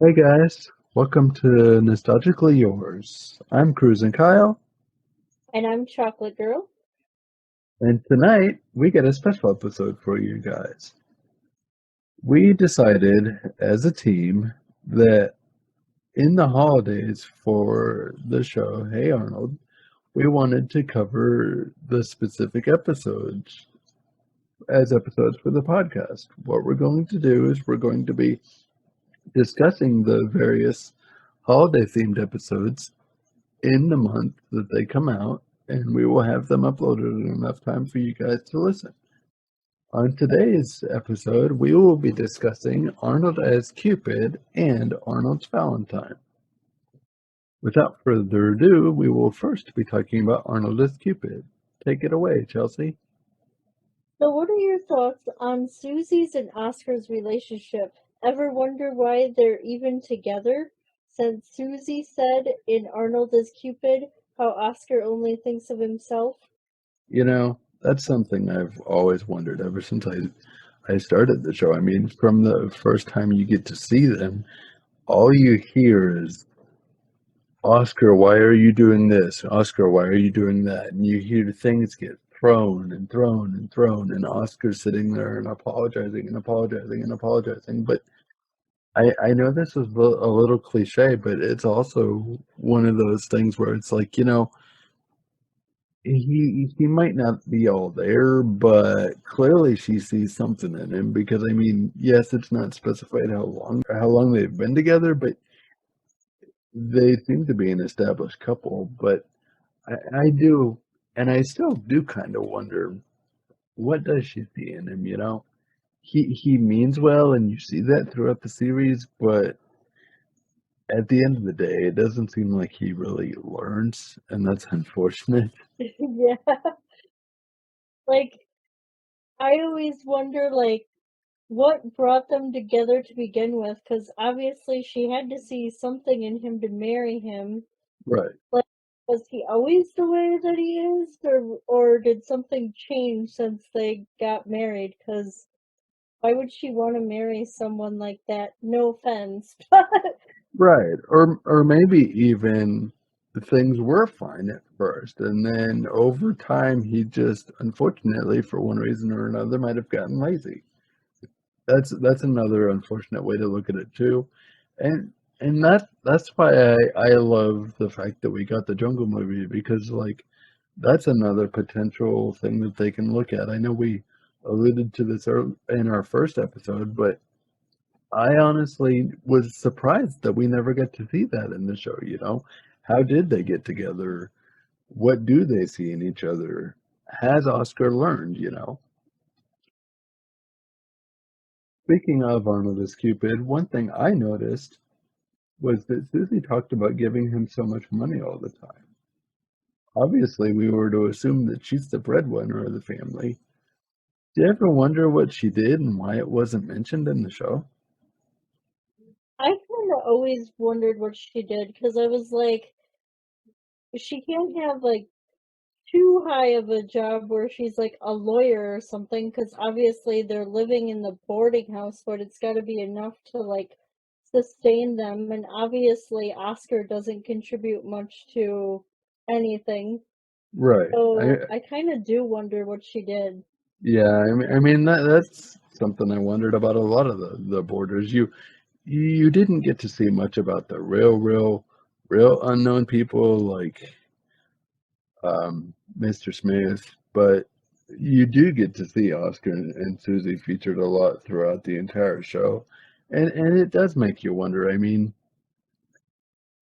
Hey guys, welcome to Nostalgically Yours. I'm Cruisin Kyle, And I'm Chocolate Girl. and tonight we got a special episode for you guys. We decided as a team that in the holidays for the show Hey Arnold, we wanted to cover the specific episodes as episodes for the podcast. What we're going to do is we're going to be discussing the various holiday themed episodes in the month that they come out, and we will have them uploaded in enough time for you guys to listen. On today's episode, we will be discussing Arnold as Cupid and Arnold's Valentine. Without further ado, we will first be talking about Arnold as Cupid. Take it away, Chelsea. So, what are your thoughts on Susie's and Oscar's relationship? Ever wonder why they're even together? Since Susie said in Arnold as Cupid how Oscar only thinks of himself. You know, that's something I've always wondered ever since I started the show. I mean, from the first time you get to see them, all you hear is Oscar, why are you doing this? Oscar, why are you doing that? And you hear things get thrown and thrown and thrown, and Oscar's sitting there and apologizing and apologizing and apologizing. But I know this is a little cliche, but it's also one of those things where it's like, he might not be all there, but clearly she sees something in him because I mean, yes, it's not specified how long they've been together, but they seem to be an established couple. But I do, and I still do kind of wonder what does she see in him. He means well, and you see that throughout the series, but at the end of the day, it doesn't seem like he really learns, and that's unfortunate. Yeah. Like, I always wonder, what brought them together to begin with? Because obviously she had to see something in him to marry him. Right. Like, was he always the way that he is, or did something change since they got married? Because why would she want to marry someone like that? No offense, but Right. Or maybe even things were fine at first, and then over time he just unfortunately for one reason or another might have gotten lazy. That's another unfortunate way to look at it too. And that's why I love the fact that we got the Jungle movie because like that's another potential thing that they can look at. I know we alluded to this in our first episode, but I honestly was surprised that we never got to see that in the show. How did they get together? What do they see in each other? Has Oscar learned? Speaking of Arnold as Cupid, one thing I noticed was that Susie talked about giving him so much money all the time. Obviously, we were to assume that she's the breadwinner of the family. Do you ever wonder what she did and why it wasn't mentioned in the show? I kind of always wondered what she did because I was like, she can't have too high of a job where she's like a lawyer or something because obviously they're living in the boarding house, but it's got to be enough to sustain them. And obviously, Oscar doesn't contribute much to anything. Right. So I kind of do wonder what she did. Yeah, I mean that's something I wondered about a lot of the borders. You didn't get to see much about the real unknown people like Mr. Smith, but you do get to see Oscar and Susie featured a lot throughout the entire show, and it does make you wonder. I mean,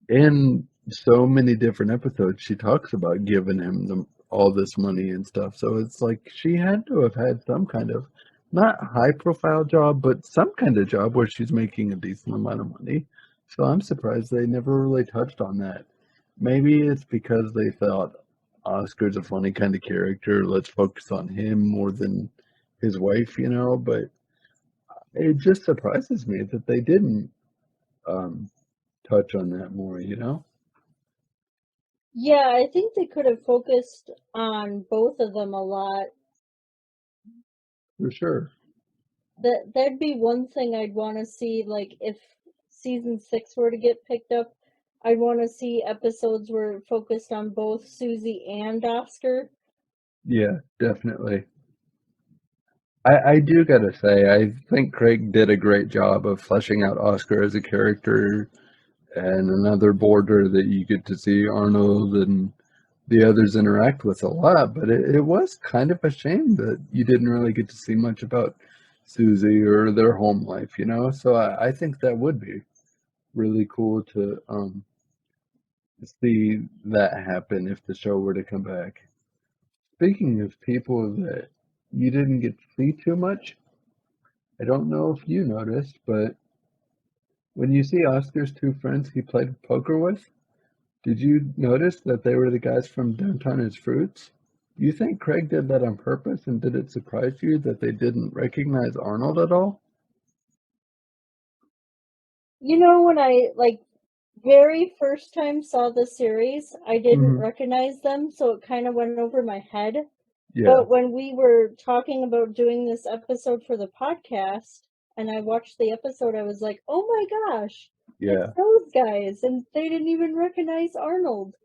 in so many different episodes, she talks about giving him all this money and stuff. So it's like she had to have had some kind of not high profile job, but some kind of job where she's making a decent amount of money. So I'm surprised they never really touched on that. Maybe it's because they thought Oscar's a funny kind of character. Let's focus on him more than his wife. But it just surprises me that they didn't um, touch on that more. Yeah, I think they could have focused on both of them a lot. For sure. That'd be one thing I'd want to see, like if season 6 were to get picked up, I'd want to see episodes where it focused on both Susie and Oscar. Yeah, definitely. I do gotta say, I think Craig did a great job of fleshing out Oscar as a character and another border that you get to see Arnold and the others interact with a lot, but it was kind of a shame that you didn't really get to see much about Susie or their home life, you know? So I think that would be really cool to see that happen if the show were to come back. Speaking of people that you didn't get to see too much, I don't know if you noticed, but when you see Oscar's two friends he played poker with, did you notice that they were the guys from Downtown as Fruits? Do you think Craig did that on purpose, and did it surprise you that they didn't recognize Arnold at all? You know, when I very first time saw the series, I didn't Hmm. recognize them, so it kind of went over my head. Yeah, But when we were talking about doing this episode for the podcast, and I watched the episode, I was like, "Oh my gosh, it's yeah. those guys!" And they didn't even recognize Arnold.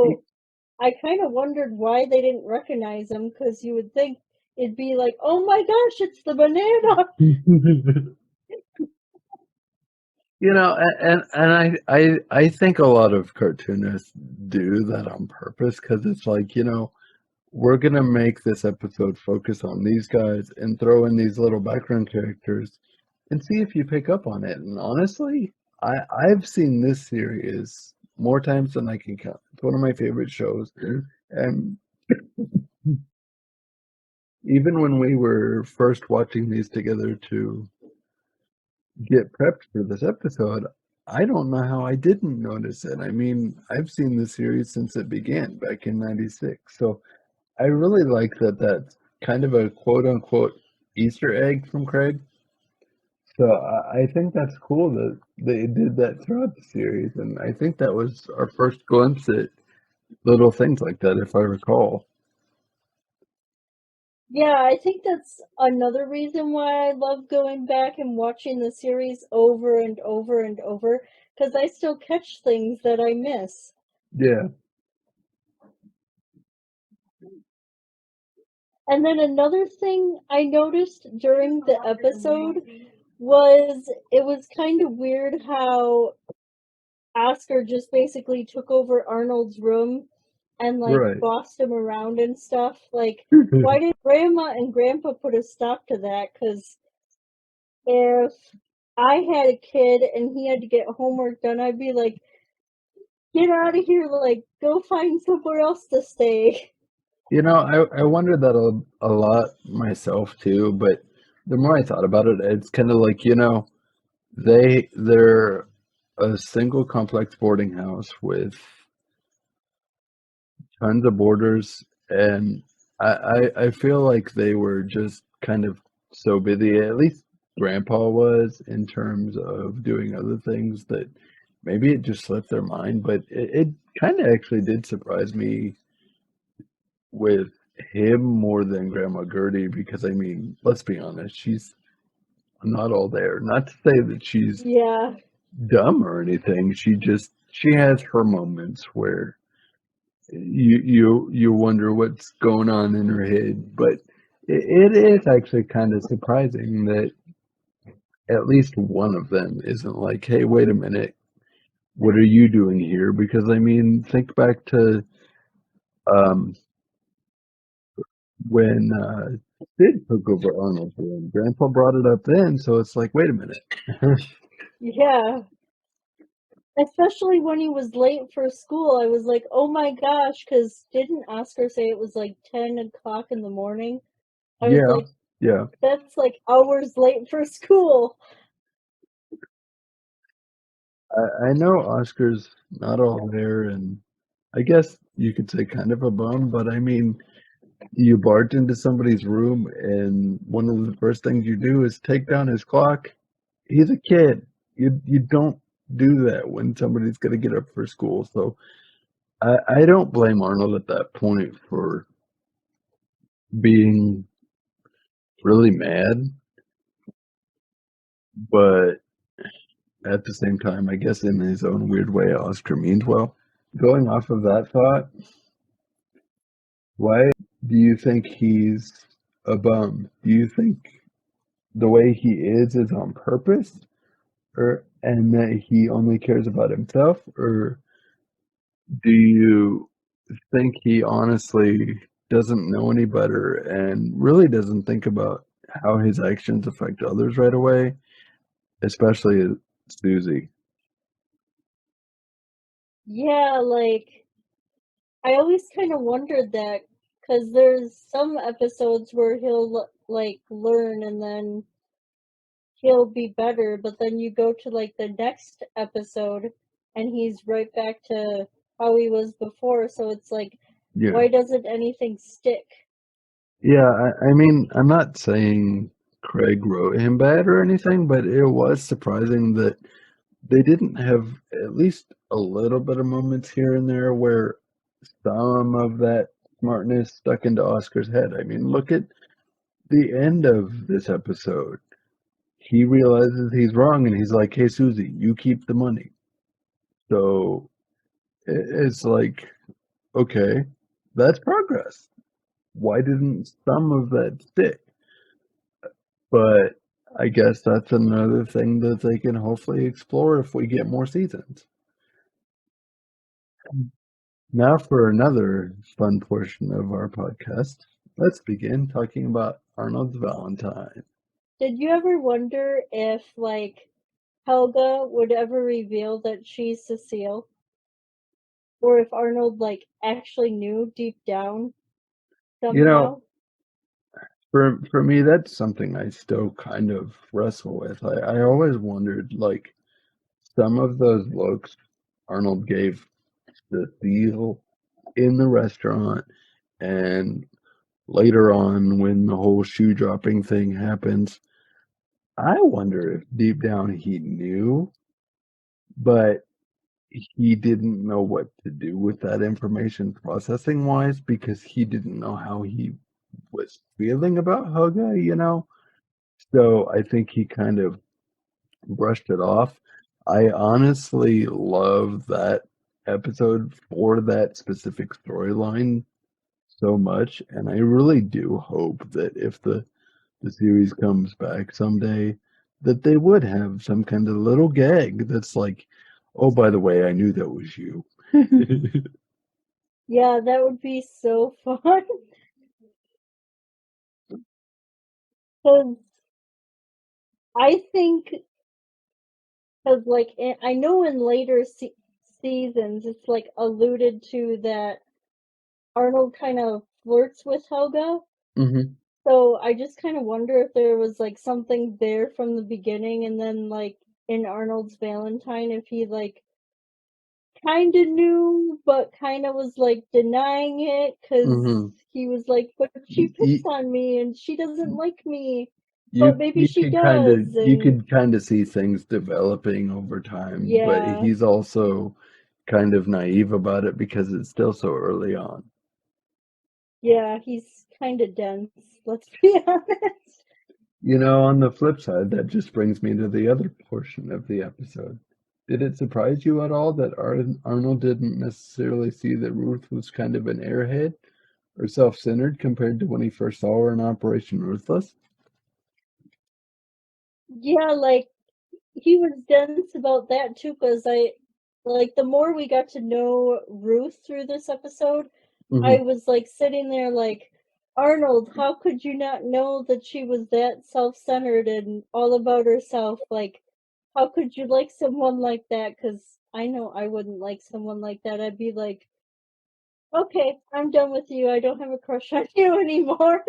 Y- So I kind of wondered why they didn't recognize him, because you would think it'd be like, "Oh my gosh, it's the banana!" You know, and I think a lot of cartoonists do that on purpose because it's like, you know, we're gonna make this episode focus on these guys and throw in these little background characters and see if you pick up on it. And honestly, I've seen this series more times than I can count. It's one of my favorite shows. And even when we were first watching these together to get prepped for this episode, I don't know how I didn't notice it. I mean, I've seen this series since it began back in '96. So I really like that that's kind of a quote unquote Easter egg from Craig. So I think that's cool that they did that throughout the series, and I think that was our first glimpse at little things like that, if I recall. Yeah, I think that's another reason why I love going back and watching the series over and over and over, because I still catch things that I miss. Yeah, And then another thing I noticed during the episode was it was kind of weird how Oscar just basically took over Arnold's room and right. bossed him around and stuff. Like, why did Grandma and Grandpa put a stop to that? Because if I had a kid and he had to get homework done, I'd be like, get out of here, go find somewhere else to stay. You know, I wondered that a lot myself too, but the more I thought about it, it's kind of like, you know, they're a single complex boarding house with tons of boarders, and I feel like they were just kind of so busy, at least Grandpa was, in terms of doing other things that maybe it just slipped their mind, but it kind of actually did surprise me with him more than Grandma Gertie because I mean, let's be honest, she's not all there. Not to say that she's Yeah. dumb or anything. She has her moments where you wonder what's going on in her head, but it is actually kind of surprising that at least one of them isn't like, hey, wait a minute, what are you doing here? Because I mean, think back to um, when Sid took over Arnold's room. Grandpa brought it up then, so it's like, wait a minute. Yeah. Especially when he was late for school, I was like, oh my gosh, because didn't Oscar say it was like 10 o'clock in the morning? I was Yeah, like, yeah. that's like hours late for school. I know Oscar's not all there, and I guess you could say kind of a bum, but I mean, you barge into somebody's room, and one of the first things you do is take down his clock. He's a kid. You don't do that when somebody's going to get up for school. So I don't blame Arnold at that point for being really mad, but at the same time, I guess in his own weird way, Oscar means well. Going off of that thought, why do you think he's a bum? Do you think the way he is on purpose, or and that he only cares about himself, or do you think he honestly doesn't know any better and really doesn't think about how his actions affect others right away, especially Susie? Yeah, like I always kind of wondered that because there's some episodes where he'll like learn and then he'll be better, but then you go to like the next episode and he's right back to how he was before. So it's like, Yeah. why doesn't anything stick? Yeah, I mean, I'm not saying Craig wrote him bad or anything, but it was surprising that they didn't have at least a little bit of moments here and there where some of that smartness stuck into Oscar's head. I mean, look at the end of this episode. He realizes he's wrong and he's like, "Hey, Susie, you keep the money." So it's like, okay, that's progress. Why didn't some of that stick? But I guess that's another thing that they can hopefully explore if we get more seasons. Now for another fun portion of our podcast. Let's begin talking about Arnold's Valentine. Did you ever wonder if like Helga would ever reveal that she's Cecile? Or if Arnold like actually knew deep down You know, somehow? for me, that's something I still kind of wrestle with. I always wondered, like, some of those looks Arnold gave the deal in the restaurant, and later on when the whole shoe dropping thing happens, I wonder if deep down he knew, but he didn't know what to do with that information processing wise because he didn't know how he was feeling about Helga. So I think he kind of brushed it off. I honestly love that episode for that specific storyline so much, and I really do hope that if the series comes back someday, that they would have some kind of little gag that's like, "Oh, by the way, I knew that was you." Yeah, that would be so fun. Because I think, because like I know in later seasons it's like alluded to that Arnold kind of flirts with Helga. hmm So I just kind of wonder if there was like something there from the beginning, and then like in Arnold's Valentine, if he like kind of knew, but kind of was like denying it because hmm he was like, "But she You, picks on me and she doesn't like me, but you maybe you she could kind of does." you And could kind of see things developing over time, but yeah, he's also kind of naive about it because it's still so early on. yeah, he's kind of dense. Let's be honest. On the flip side, that just brings me to the other portion of the episode. Did it surprise you at all that Arnold didn't necessarily see that Ruth was kind of an airhead or self-centered compared to when he first saw her in Operation Ruthless? Yeah, like he was dense about that too, because I like the more we got to know Ruth through this episode, I hmm was like sitting there like, Arnold, how could you not know that she was that self-centered and all about herself? Like, how could you like someone like that? Because I know I wouldn't like someone like that. I'd be like, okay, I'm done with you. I don't have a crush on you anymore.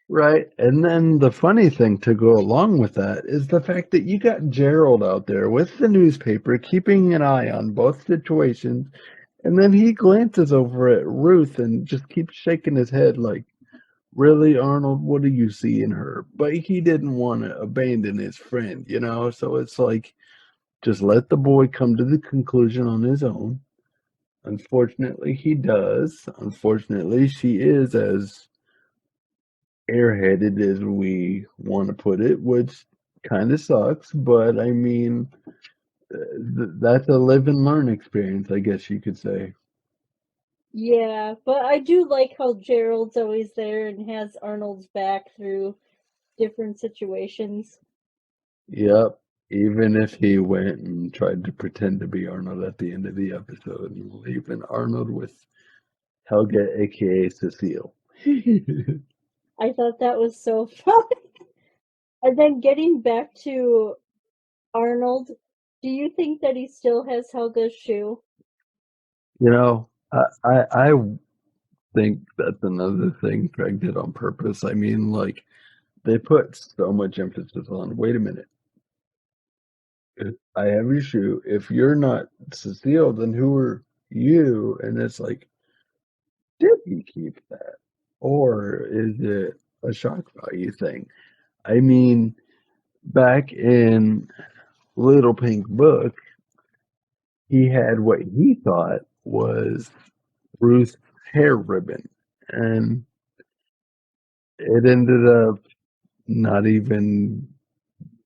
Right. And then the funny thing to go along with that is the fact that you got Gerald out there with the newspaper keeping an eye on both situations. And then he glances over at Ruth and just keeps shaking his head like, really, Arnold, what do you see in her? But he didn't want to abandon his friend. So it's like, just let the boy come to the conclusion on his own. Unfortunately, he does. Unfortunately, she is as airheaded as we want to put it, which kind of sucks. But I mean, That's a live and learn experience, I guess you could say. Yeah, but I do like how Gerald's always there and has Arnold's back through different situations. Yep. Even if he went and tried to pretend to be Arnold at the end of the episode, and leaving Arnold with Helga, aka Cecile. I thought that was so funny. And then getting back to Arnold, do you think that he still has Helga's shoe? You know, I think that's another thing Craig did on purpose. I mean, like, they put so much emphasis on, wait a minute, if I have your shoe. If you're not Cecile, then who are you? And it's like, did he keep that? Or is it a shock value thing? I mean, back in Little Pink Book, he had what he thought was Ruth's hair ribbon. And it ended up not even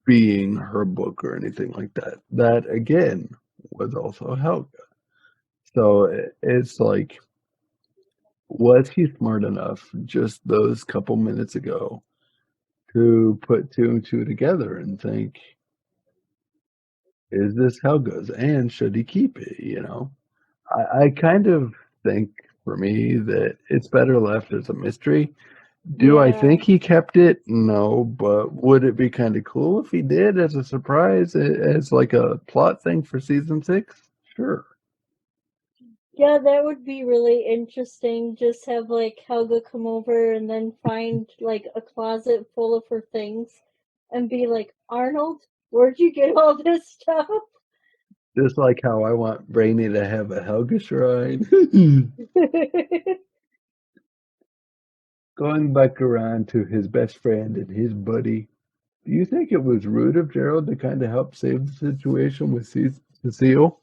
being her book or anything like that. That again was also Helga. So it's like, was he smart enough just those couple minutes ago to put two and two together and think, is this Helga's and should he keep it? You know, I kind of think for me that it's better left as a mystery. Do I Yeah. think he kept it? No, but would it be kind of cool if he did as a surprise, as like a plot thing for season 6? Sure. Yeah, that would be really interesting. Just have like Helga come over and then find like a closet full of her things and be like, Arnold, where'd you get all this stuff? Just like how I want Brainy to have a Helga shrine. Going back around to his best friend and his buddy, do you think it was rude of Gerald to kind of help save the situation with Cecile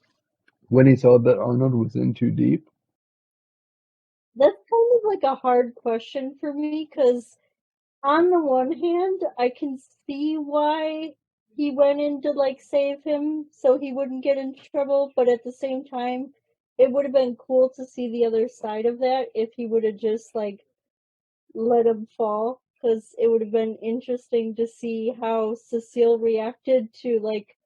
when he saw that Arnold was in too deep? That's kind of like a hard question for me because on the one hand, I can see why he went in to like save him so he wouldn't get in trouble, but at the same time, it would have been cool to see the other side of that if he would have just like let him fall, because it would have been interesting to see how Cecile reacted to like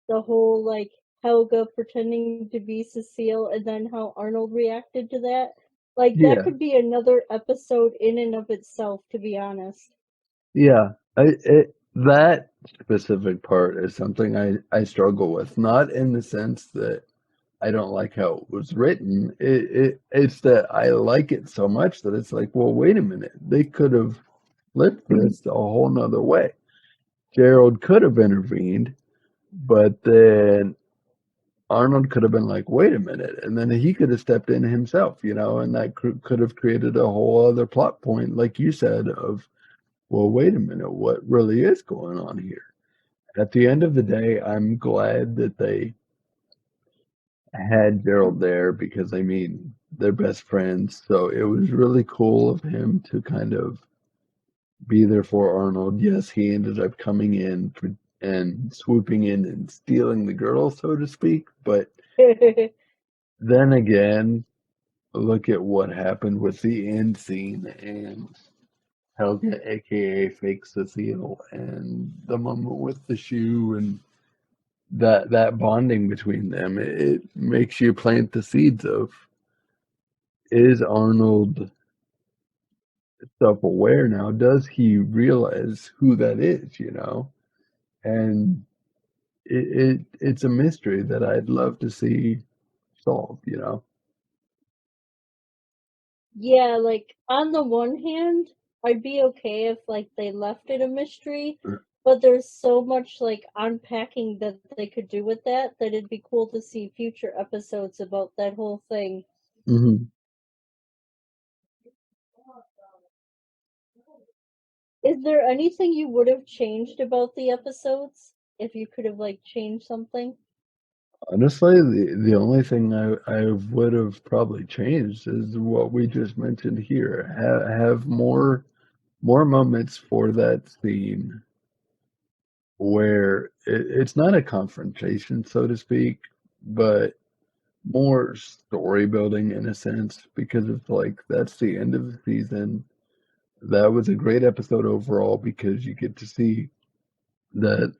the whole like Helga pretending to be Cecile and then how Arnold reacted to that. Like that Yeah, could be another episode in and of itself, to be honest. yeah. That specific part is something I struggle with. Not in the sense that I don't like how it was written. It's that I like it so much that it's like, well, wait a minute. They could have flipped this a whole nother way. Gerald could have intervened, but then Arnold could have been like, wait a minute. And then he could have stepped in himself, and that could have created a whole other plot point, like you said, of, well, wait a minute, what really is going on here? At the end of the day, I'm glad that they had Gerald there because, I mean, they're best friends. So it was really cool of him to kind of be there for Arnold. Yes, he ended up coming in and swooping in and stealing the girl, so to speak. But then again, look at what happened with the end scene and Helga, aka Fake Cecile, and the moment with the shoe and that bonding between them. It makes you plant the seeds of, is Arnold self-aware now? Does he realize who that is? And it's a mystery that I'd love to see solved. Yeah, like on the one hand, I'd be okay if like they left it a mystery, but there's so much like unpacking that they could do with that it'd be cool to see future episodes about that whole thing. Hmm. Is there anything you would have changed about the episodes if you could have like changed something? Honestly, the only thing I would have probably changed is what we just mentioned here. Have more moments for that scene where it's not a confrontation, so to speak, but more story building in a sense, because it's like that's the end of the season. That was a great episode overall because you get to see that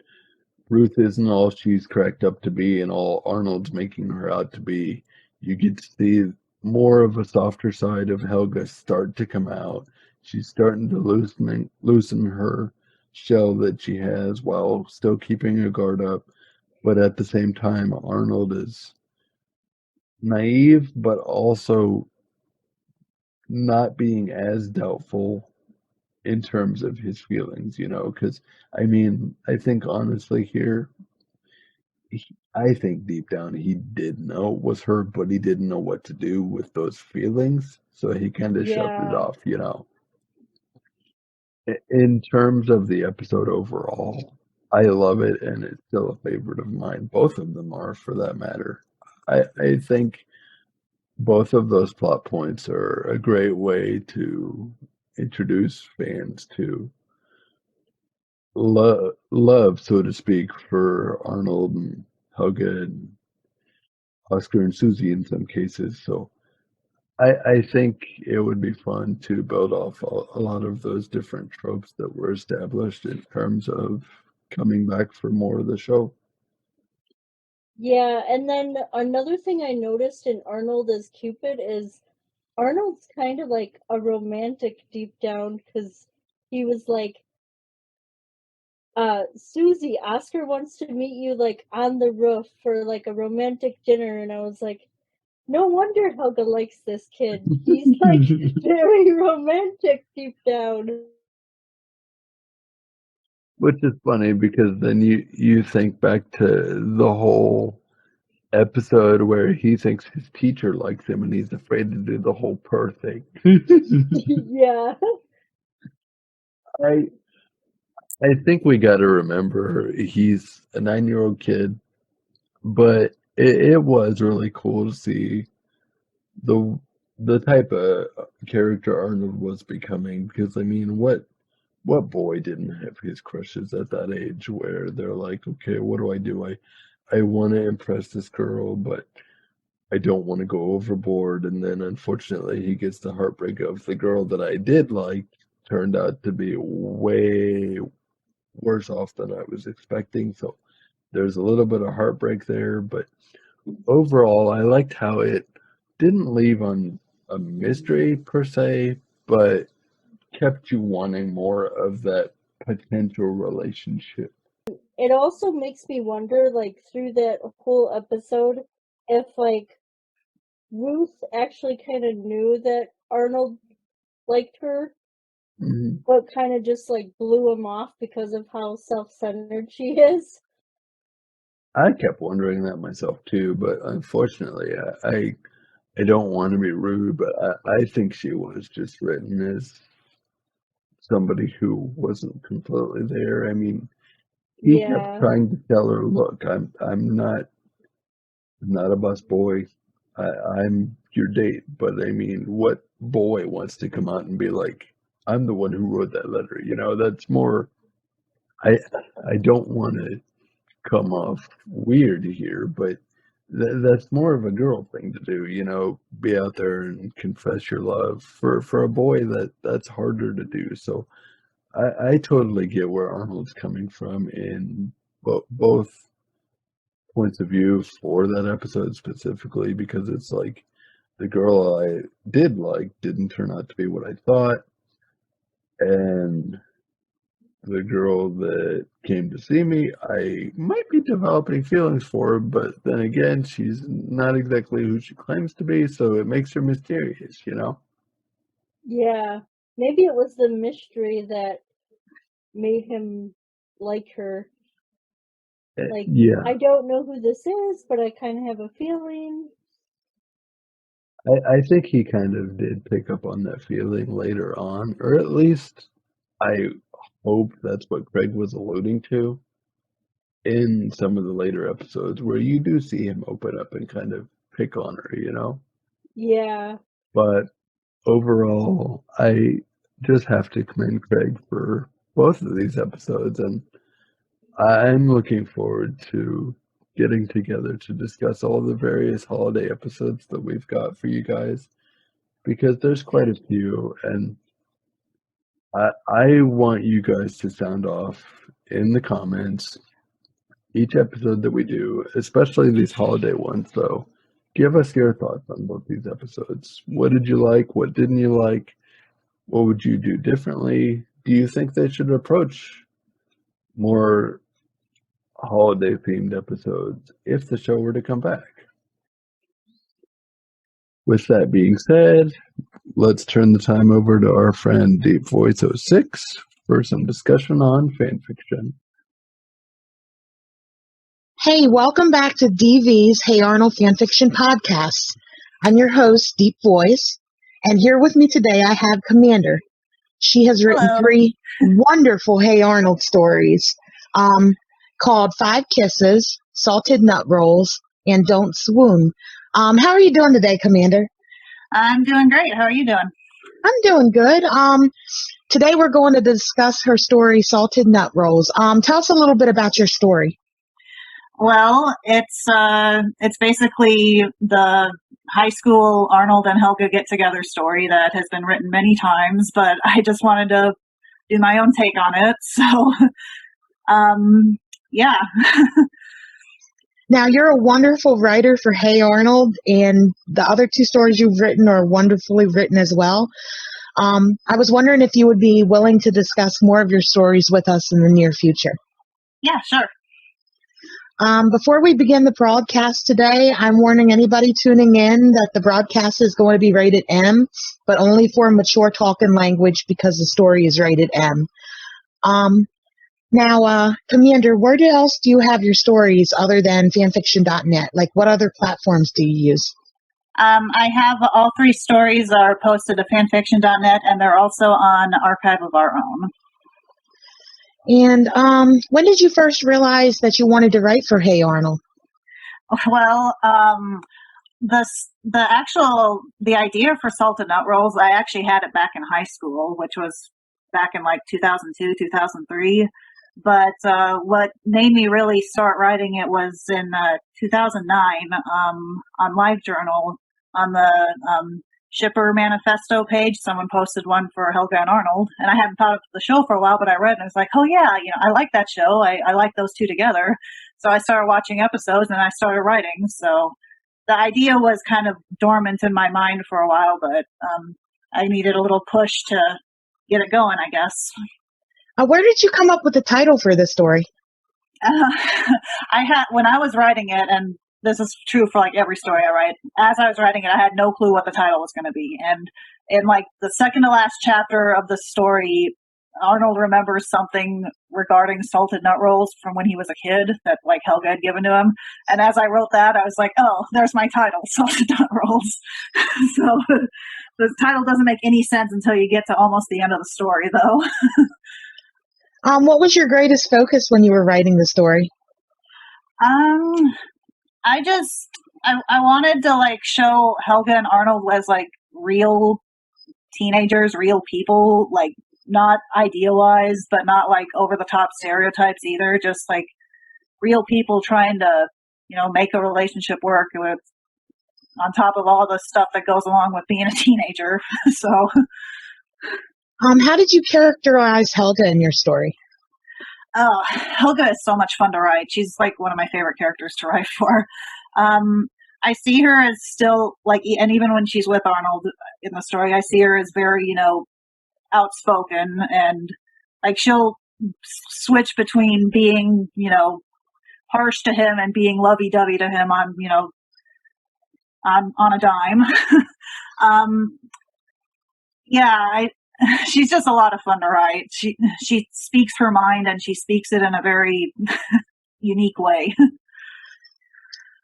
Ruth isn't all she's cracked up to be and all Arnold's making her out to be. You get to see more of a softer side of Helga start to come out. She's starting to loosen her shell that she has while still keeping her guard up. But at the same time, Arnold is naive, but also not being as doubtful in terms of his feelings, because I mean, I think honestly here, I think deep down he did know it was her, but he didn't know what to do with those feelings, so he kind of shoved it Yeah. off. In terms of the episode overall, I love it, and it's still a favorite of mine. Both of them are, for that matter. I think both of those plot points are a great way to introduce fans to love, so to speak, for Arnold and Helga and Oscar and Susie in some cases. So I think it would be fun to build off a lot of those different tropes that were established in terms of coming back for more of the show. Yeah, and then another thing I noticed in Arnold as Cupid is Arnold's kind of like a romantic deep down because he was like, Susie, Oscar wants to meet you like on the roof for like a romantic dinner, and I was like, no wonder Helga likes this kid. He's like very romantic deep down. Which is funny because then you think back to the whole episode where he thinks his teacher likes him and he's afraid to do the whole purr thing. Yeah. I I think we got to remember he's a 9-year-old kid, but it was really cool to see the the type of character Arnold was becoming. Because I mean, what boy didn't have his crushes at that age where they're like, okay, what do I do? I want to impress this girl, but I don't want to go overboard. And then unfortunately, he gets the heartbreak of the girl that I did like turned out to be way worse off than I was expecting. So there's a little bit of heartbreak there, but overall, I liked how it didn't leave on a mystery per se, but kept you wanting more of that potential relationship. It also makes me wonder, like, through that whole episode, if, like, Ruth actually kind of knew that Arnold liked her, Mhm. but kind of just, like, blew him off because of how self-centered she is. I kept wondering that myself too, but unfortunately, I don't want to be rude, but I think she was just written as somebody who wasn't completely there. I mean, he kept Yeah. trying to tell her, "Look, I'm not a bus boy. I'm your date." But I mean, what boy wants to come out and be like, "I'm the one who wrote that letter"? That's more. I I don't want to come off weird here, but that's more of a girl thing to do. Be out there and confess your love. For a boy, that's harder to do. So I totally get where Arnold's coming from in both points of view for that episode specifically, because it's like the girl I did like didn't turn out to be what I thought, and the girl that came to see me, I might be developing feelings for her, but then again, she's not exactly who she claims to be, so it makes her mysterious. Yeah. Maybe it was the mystery that made him like her. Like, Yeah, I don't know who this is, but I kind of have a feeling. I think he kind of did pick up on that feeling later on, or at least I hope that's what Craig was alluding to in some of the later episodes where you do see him open up and kind of pick on her. Yeah. But overall, I just have to commend Craig for both of these episodes, and I'm looking forward to getting together to discuss all the various holiday episodes that we've got for you guys because there's quite a few, and I want you guys to sound off in the comments each episode that we do, especially these holiday ones, though. Give us your thoughts on both these episodes. What did you like? What didn't you like? What would you do differently? Do you think they should approach more holiday themed episodes if the show were to come back? With that being said, let's turn the time over to our friend Deep Voice 06 for some discussion on fanfiction. Hey, welcome back to DV's Hey Arnold Fanfiction Podcast. I'm your host, Deep Voice, and here with me today I have Commander. She has written Hello. 3 wonderful Hey Arnold stories called 5 Kisses, Salted Nut Rolls, and Don't Swoon. How are you doing today, Commander? I'm doing great. How are you doing? I'm doing good. Today we're going to discuss her story, Salted Nut Rolls. Tell us a little bit about your story. Well, it's basically the high school Arnold and Helga get together story that has been written many times, but I just wanted to do my own take on it. So, yeah. Now, you're a wonderful writer for Hey Arnold, and the other 2 stories you've written are wonderfully written as well. I was wondering if you would be willing to discuss more of your stories with us in the near future. Yeah, sure. Before we begin the broadcast today, I'm warning anybody tuning in that the broadcast is going to be rated M, but only for mature talk and language because the story is rated M. Now, Commander, where else do you have your stories other than fanfiction.net? Like, what other platforms do you use? I have all 3 stories are posted to fanfiction.net, and they're also on Archive of Our Own. And when did you first realize that you wanted to write for Hey Arnold? Well, the idea for Salted Nut Rolls, I actually had it back in high school, which was back in like 2002, 2003. But what made me really start writing it was in 2009 on LiveJournal on the Shipper Manifesto page. Someone posted one for Helga and Arnold, and I hadn't thought of the show for a while, but I read it and I was like, oh yeah, I like that show. I like those 2 together. So I started watching episodes and I started writing. So the idea was kind of dormant in my mind for a while, but I needed a little push to get it going, I guess. Where did you come up with the title for this story? When I was writing it, and this is true for like every story I write, as I was writing it, I had no clue what the title was going to be. And in like the second to last chapter of the story, Arnold remembers something regarding salted nut rolls from when he was a kid that like Helga had given to him. And as I wrote that, I was like, oh, there's my title, Salted Nut Rolls. So the title doesn't make any sense until you get to almost the end of the story, though. What was your greatest focus when you were writing the story? I wanted to like show Helga and Arnold as like real teenagers, real people, like not idealized, but not like over the top stereotypes either. Just like real people trying to, make a relationship work with, on top of all the stuff that goes along with being a teenager. So. How did you characterize Helga in your story? Oh, Helga is so much fun to write. She's like one of my favorite characters to write for. I see her as still like, and even when she's with Arnold in the story, I see her as very, outspoken, and like she'll switch between being, harsh to him and being lovey-dovey to him on, on a dime. She's just a lot of fun to write. She speaks her mind, and she speaks it in a very unique way.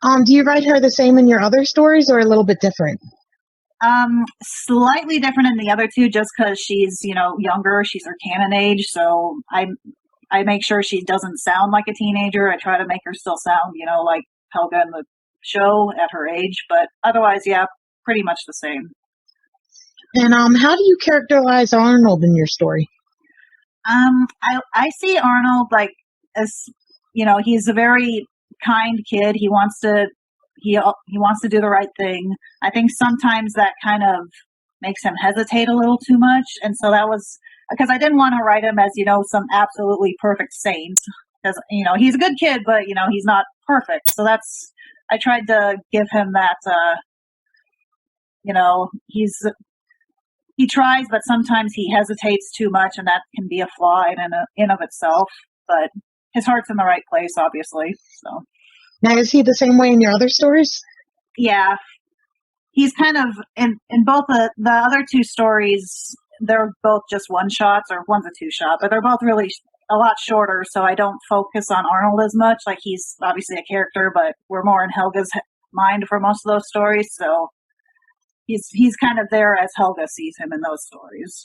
Do you write her the same in your other stories, or a little bit different? Slightly different in the other 2, just because she's, younger. She's her canon age, so I make sure she doesn't sound like a teenager. I try to make her still sound, like Helga in the show at her age. But otherwise, yeah, pretty much the same. And how do you characterize Arnold in your story? I see Arnold like as he's a very kind kid. He wants to do the right thing. I think sometimes that kind of makes him hesitate a little too much. And so that was because I didn't want to write him as, some absolutely perfect saint. Because, he's a good kid, but, he's not perfect. So I tried to give him that, he tries, but sometimes he hesitates too much, and that can be a flaw in of itself. But his heart's in the right place, obviously. So Now, is he the same way in your other stories? yeah, he's kind of in both the other two stories. They're both just one shots, or one's a two shot, but they're both really a lot shorter. So I don't focus on Arnold as much. Like, he's obviously a character, but we're more in Helga's mind for most of those stories. So he's kind of there as Helga sees him in those stories.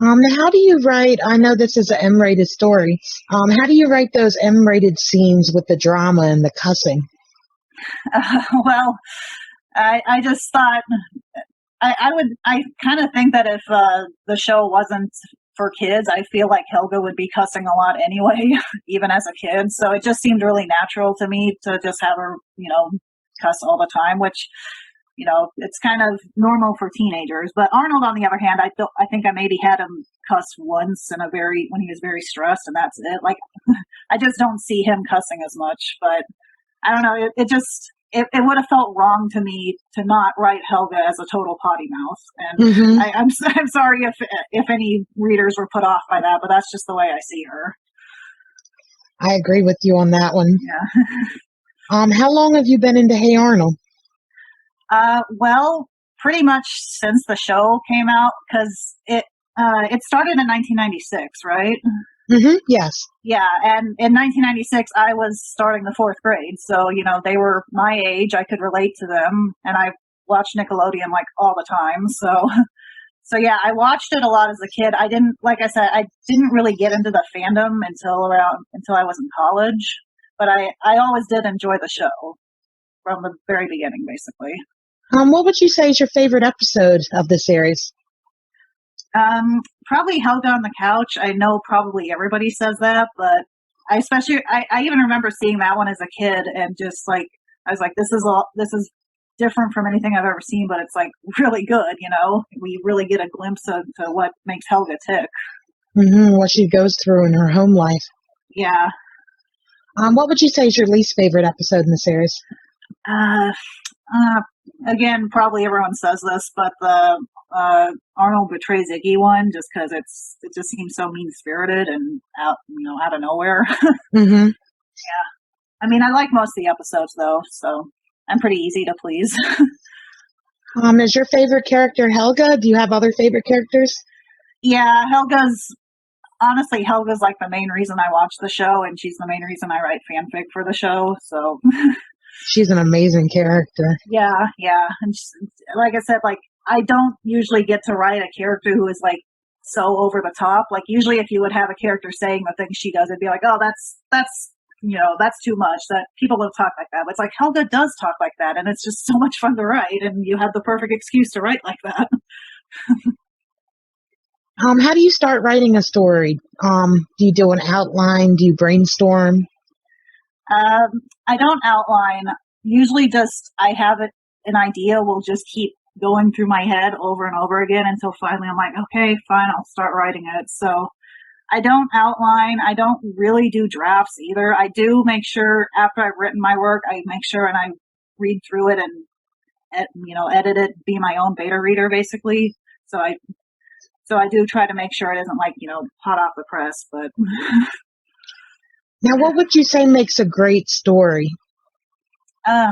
Now, how do you write? I know this is an M-rated story. How do you write those M-rated scenes with the drama and the cussing? Well, I just thought I kind of think that if the show wasn't for kids, I feel like Helga would be cussing a lot anyway, even as a kid. So it just seemed really natural to me to just have her, cuss all the time, which, it's kind of normal for teenagers. But Arnold, on the other hand, I think I maybe had him cuss once when he was very stressed, and that's it. Like, I just don't see him cussing as much. But I don't know. It would have felt wrong to me to not write Helga as a total potty mouth. And Mm-hmm. I'm sorry if any readers were put off by that, but that's just the way I see her. I agree with you on that one. Yeah. How long have you been into Hey Arnold? Well, pretty much since the show came out, because it started in 1996, right? Mm-hmm. Yes. Yeah, and in 1996, I was starting the 4th grade, so they were my age. I could relate to them, and I watched Nickelodeon like all the time. So yeah, I watched it a lot as a kid. I didn't, like I said, I didn't really get into the fandom until I was in college, but I always did enjoy the show from the very beginning, basically. What would you say is your favorite episode of the series? Probably Helga on the couch. I know probably everybody says that, but I even remember seeing that one as a kid, and just like, I was like, this is different from anything I've ever seen, but it's like really good. We really get a glimpse into what makes Helga tick. Mm-hmm. What she goes through in her home life. Yeah. What would you say is your least favorite episode in the series? Again, probably everyone says this, but the Arnold betrays Iggy one, just because it just seems so mean spirited and out of nowhere. Mm-hmm. Yeah, I mean, I like most of the episodes though, so I'm pretty easy to please. Is your favorite character Helga? Do you have other favorite characters? Yeah, Helga's like the main reason I watch the show, and she's the main reason I write fanfic for the show. So. She's an amazing character. Yeah. And like I said, like, I don't usually get to write a character who is like so over the top. Like, usually if you would have a character saying the things she does, it'd be like, oh, that's too much. That people don't talk like that. But it's like, Helga does talk like that, and it's just so much fun to write, and you have the perfect excuse to write like that. How do you start writing a story? Do you do an outline? Do you brainstorm? I don't outline. Usually just I have an idea will just keep going through my head over and over again until finally I'm like, okay, fine, I'll start writing it. So I don't outline. I don't really do drafts either. I do make sure after I've written my work, I make sure and I read through it and edit it, be my own beta reader basically. So I do try to make sure it isn't like, hot off the press, but Now, what would you say makes a great story? oh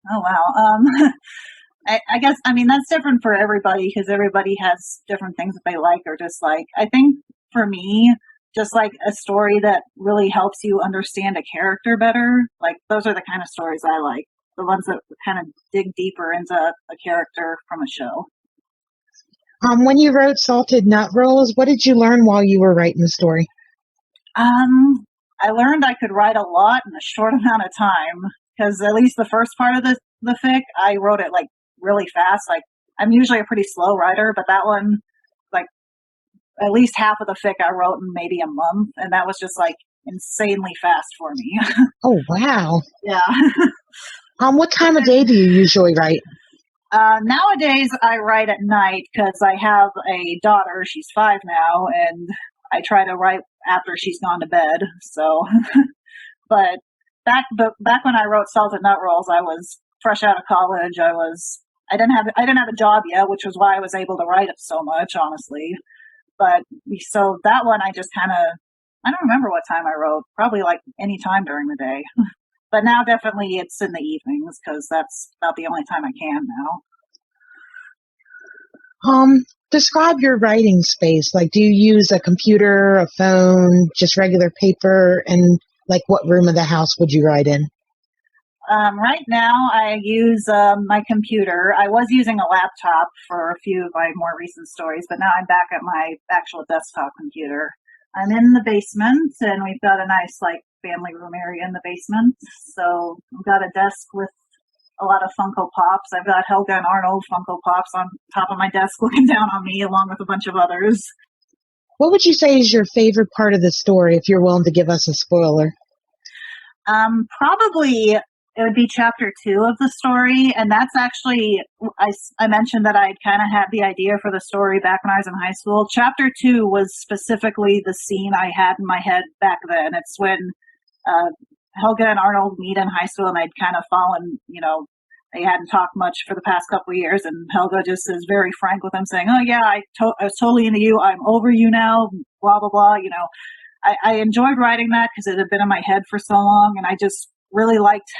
wow. I guess, I mean, that's different for everybody because everybody has different things that they like or dislike. I think for me, just like a story that really helps you understand a character better, like those are the kind of stories I like. The ones that kind of dig deeper into a character from a show. When you wrote Salted Nut Rolls, what did you learn while you were writing the story? I learned I could write a lot in a short amount of time because at least the first part of the fic, I wrote it like really fast. Like, I'm usually a pretty slow writer, but that one, like, at least half of the fic I wrote in maybe a month, and that was just like insanely fast for me. Oh, wow. Yeah. What time of day do you usually write? Nowadays, I write at night because I have a daughter. She's 5 now, and I try to write after she's gone to bed. So, but back when I wrote Salted Nut Rolls, I was fresh out of college. I didn't have a job yet, which was why I was able to write it so much, honestly. But so that one, I just kind of, I don't remember what time I wrote. Probably like any time during the day. But now definitely it's in the evenings because that's about the only time I can now. Describe your writing space. Like, do you use a computer, a phone, just regular paper? And like, what room of the house would you write in? Right now I use my computer. I was using a laptop for a few of my more recent stories, but now I'm back at my actual desktop computer. I'm in the basement, and we've got a nice like family room area in the basement. So I've got a desk with a lot of Funko Pops. I've got Helga and Arnold Funko Pops on top of my desk looking down on me, along with a bunch of others. What would you say is your favorite part of the story, if you're willing to give us a spoiler? Probably it would be chapter 2 of the story, and that's actually, I mentioned that I'd kind of had the idea for the story back when I was in high school. Chapter 2 was specifically the scene I had in my head back then. It's when Helga and Arnold meet in high school, and they'd kind of fallen, they hadn't talked much for the past couple of years, and Helga just is very frank with him, saying, oh yeah, I was totally into you, I'm over you now, blah, blah, blah. I enjoyed writing that because it had been in my head for so long, and I just really liked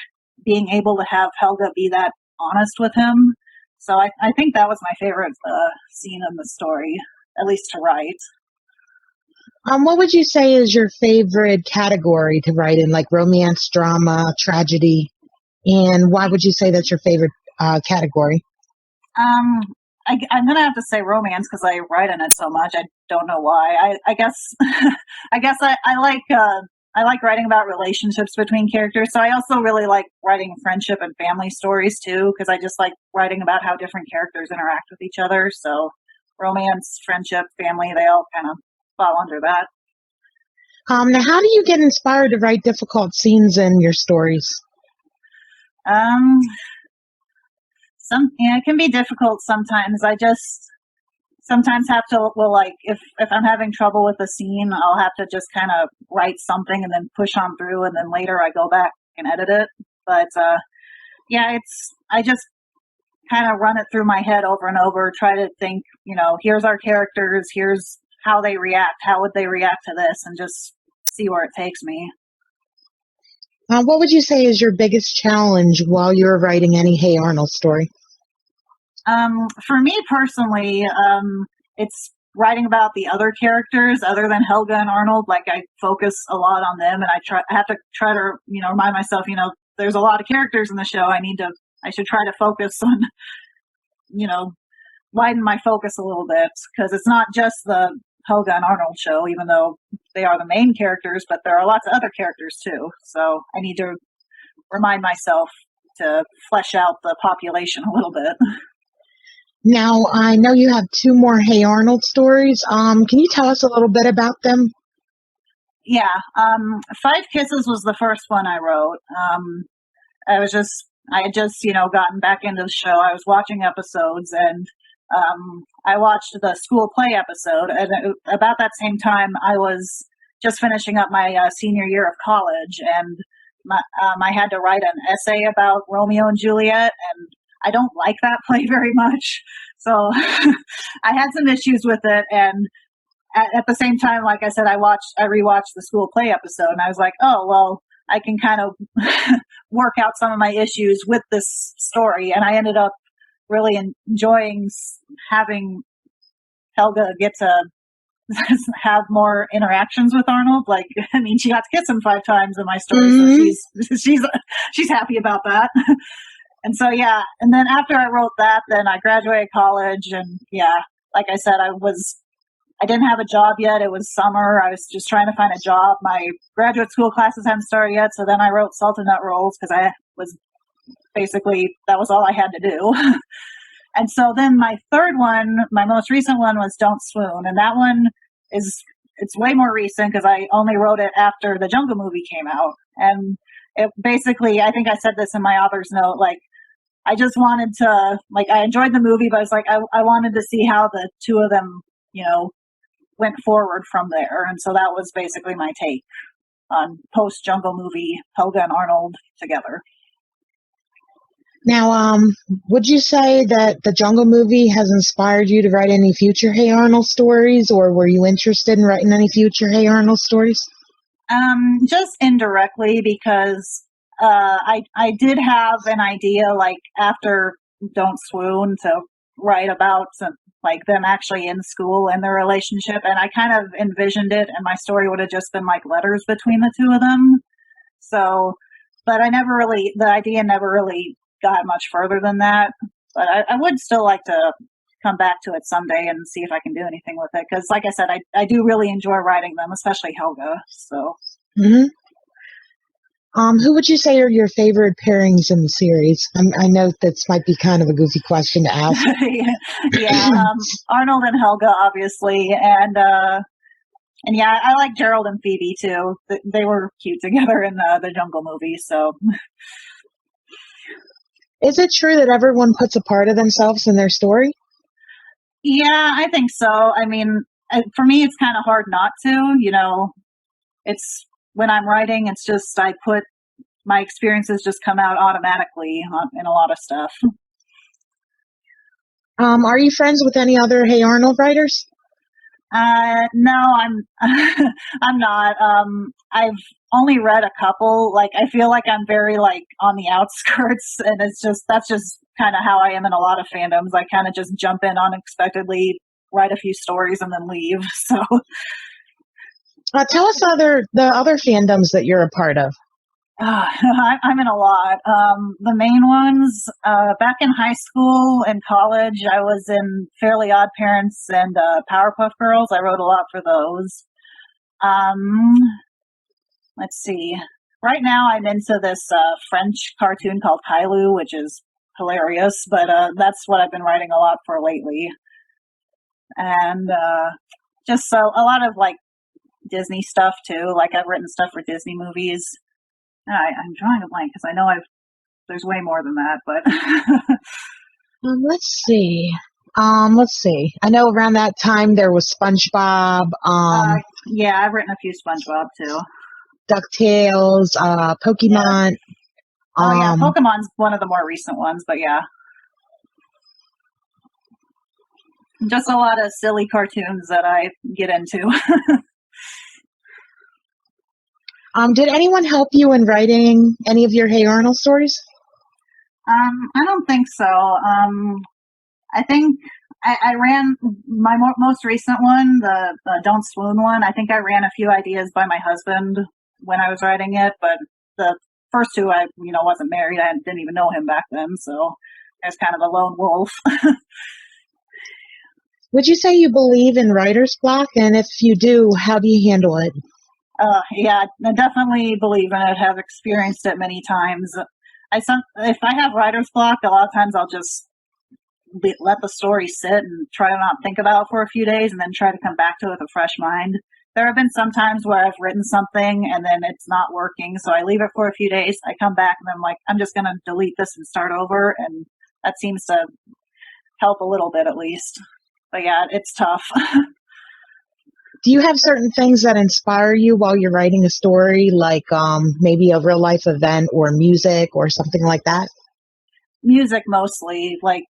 being able to have Helga be that honest with him. So I think that was my favorite scene in the story, at least to write. What would you say is your favorite category to write in, like romance, drama, tragedy? And why would you say that's your favorite category? I'm going to have to say romance because I write in it so much. I don't know why. I guess I like writing about relationships between characters. So I also really like writing friendship and family stories too, because I just like writing about how different characters interact with each other. So romance, friendship, family, they all kind of fall under that. Now, how do you get inspired to write difficult scenes in your stories? It can be difficult sometimes. I just sometimes have to, if I'm having trouble with a scene, I'll have to just kind of write something and then push on through, and then later I go back and edit it. But I just kind of run it through my head over and over, try to think, here's our characters, here's how they react, how would they react to this, and just see where it takes me. What would you say is your biggest challenge while you're writing any Hey Arnold story? For me personally, it's writing about the other characters other than Helga and Arnold. Like I focus a lot on them, and I have to try to, remind myself, there's a lot of characters in the show. I should try to focus on, widen my focus a little bit, because it's not just the Helga and Arnold show, even though they are the main characters, but there are lots of other characters too. So I need to remind myself to flesh out the population a little bit. Now, I know you have 2 more Hey Arnold stories. Can you tell us a little bit about them? Yeah. 5 Kisses was the first one I wrote. I had just, gotten back into the show. I was watching episodes, and I watched the school play episode, and about that same time, I was just finishing up my senior year of college, and I had to write an essay about Romeo and Juliet, and I don't like that play very much, so I had some issues with it. And at the same time, like I said, I rewatched the school play episode, and I was like, oh well, I can kind of work out some of my issues with this story, and I ended up really enjoying having Helga get to have more interactions with Arnold. Like, she got to kiss him 5 times in my story, so she's happy about that. And so, yeah. And then after I wrote that, then I graduated college, and like I said, I didn't have a job yet. It was summer. I was just trying to find a job. My graduate school classes hadn't started yet. So then I wrote Salted Nut Rolls because that was all I had to do. And so then my third one, my most recent one, was Don't Swoon. And that one is it's way more recent because I only wrote it after the Jungle movie came out. And it basically, I think I said this in my author's note, like, I just wanted to, like, I enjoyed the movie, but I was like, I wanted to see how the two of them, went forward from there. And so that was basically my take on post-Jungle movie, Helga and Arnold together. Now, would you say that the Jungle movie has inspired you to write any future Hey Arnold stories, or were you interested in writing any future Hey Arnold stories? Just indirectly, because I did have an idea, like, after Don't Swoon, to write about like them actually in school and their relationship, and I kind of envisioned it, and my story would have just been like letters between the two of them. So, but the idea never really got much further than that. But I would still like to come back to it someday and see if I can do anything with it, because, like I said, I do really enjoy writing them, especially Helga. So. Mm-hmm. Who would you say are your favorite pairings in the series? I know this might be kind of a goofy question to ask. Yeah, Arnold and Helga, obviously, and yeah, I like Gerald and Phoebe too. They were cute together in the Jungle movie. So, is it true that everyone puts a part of themselves in their story? Yeah, I think so. I mean, for me, it's kind of hard not to. It's when I'm writing, it's just my experiences just come out automatically in a lot of stuff. Are you friends with any other Hey Arnold writers? No, I'm I'm not. I've only read a couple. Like, I feel like I'm very, like, on the outskirts, and that's just kind of how I am in a lot of fandoms. I kind of just jump in unexpectedly, write a few stories, and then leave. So, tell us the other fandoms that you're a part of. I'm in a lot. The main ones, back in high school and college, I was in Fairly Odd Parents and Powerpuff Girls. I wrote a lot for those. Let's see. Right now, I'm into this French cartoon called Kailu, which is hilarious, but that's what I've been writing a lot for lately. And just a lot of, like, Disney stuff too. Like, I've written stuff for Disney movies. I'm drawing a blank because I know there's way more than that, but let's see. I know around that time there was SpongeBob. Yeah, I've written a few SpongeBob too. DuckTales, Pokemon. Yeah. Oh yeah, Pokemon's one of the more recent ones, but yeah. Just a lot of silly cartoons that I get into. Did anyone help you in writing any of your Hey Arnold stories? I don't think so. I think I ran my most recent one, the Don't Swoon one. I think I ran a few ideas by my husband when I was writing it, but the first two, I wasn't married. I didn't even know him back then, so I was kind of a lone wolf. Would you say you believe in writer's block? And if you do, how do you handle it? Yeah, I definitely believe in it. Have experienced it many times. If I have writer's block, a lot of times I'll just let the story sit and try to not think about it for a few days, and then try to come back to it with a fresh mind. There have been some times where I've written something and then it's not working, so I leave it for a few days. I come back and I'm like, I'm just going to delete this and start over, and that seems to help a little bit at least. But yeah, it's tough. Do you have certain things that inspire you while you're writing a story, like maybe a real life event or music or something like that? Music mostly. Like,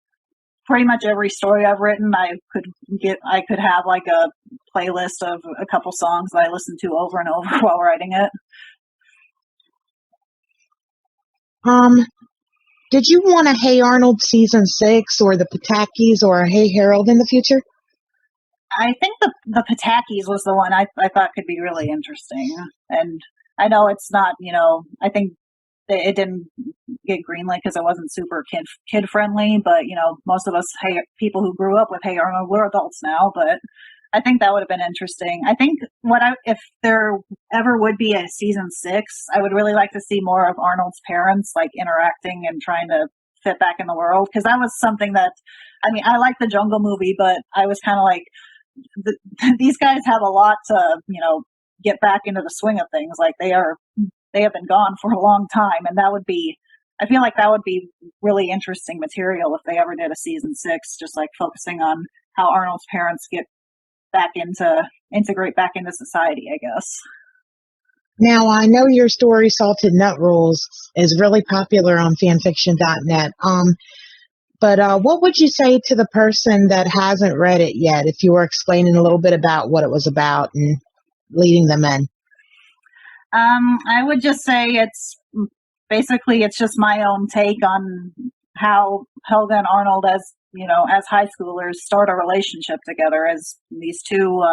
pretty much every story I've written, I could have like a playlist of a couple songs that I listen to over and over while writing it. Did you want a Hey Arnold season 6 or the Patakis or a Hey Harold in the future? I think the Patakis was the one I thought could be really interesting. And I know it's not, I think it didn't get greenlit because it wasn't super kid friendly, but most of us people who grew up with Hey Arnold, we're adults now, but I think that would have been interesting. I think if there ever would be a season 6, I would really like to see more of Arnold's parents, like, interacting and trying to fit back in the world, because that was something that, I mean, I like the Jungle movie, but I was kind of like, these guys have a lot to, get back into the swing of things. Like they have been gone for a long time, and I feel like that would be really interesting material if they ever did a season 6, just like focusing on how Arnold's parents integrate back into society, I guess. Now, I know your story, Salted Nut Rolls, is really popular on fanfiction.net. But what would you say to the person that hasn't read it yet, if you were explaining a little bit about what it was about and leading them in? I would just say it's just my own take on how Helga and Arnold, as high schoolers, start a relationship together as these two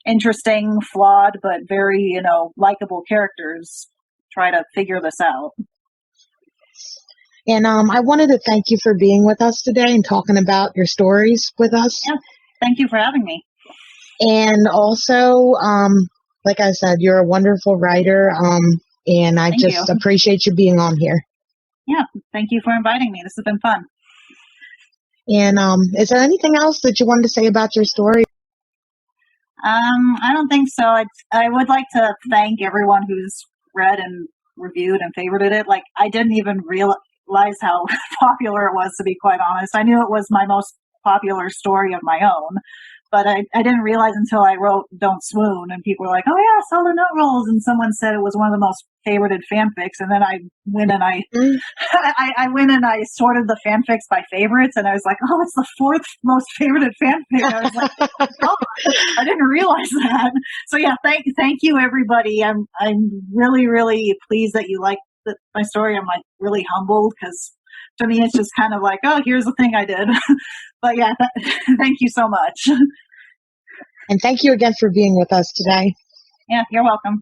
interesting, flawed, but very, likable characters try to figure this out. And I wanted to thank you for being with us today and talking about your stories with us. Yeah, thank you for having me. And also, like I said, you're a wonderful writer, and I just appreciate you being on here. Yeah, thank you for inviting me. This has been fun. And is there anything else that you wanted to say about your story? I don't think so. I would like to thank everyone who's read and reviewed and favorited it. Like, I didn't even realize how popular it was, to be quite honest. I knew it was my most popular story of my own, but I didn't realize until I wrote Don't Swoon, and people were like, oh yeah, Salted Nut Rolls, and someone said it was one of the most favorited fanfics, and then I went and I sorted the fanfics by favorites, and I was like, oh, it's the 4th most favorited fanfic. I was like, oh, I didn't realize that. So yeah, thank you everybody. I'm really, really pleased that you liked my story. I'm like really humbled, because to me it's just kind of like, oh, here's the thing I did. But yeah, thank you so much. And thank you again for being with us today. Yeah, you're welcome.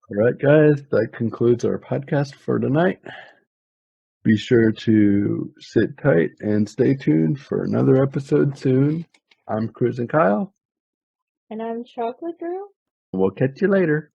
All right, guys, that concludes our podcast for tonight. Be sure to sit tight and stay tuned for another episode soon. I'm Cruisin Kyle. And I'm Chocolate Girl. We'll catch you later.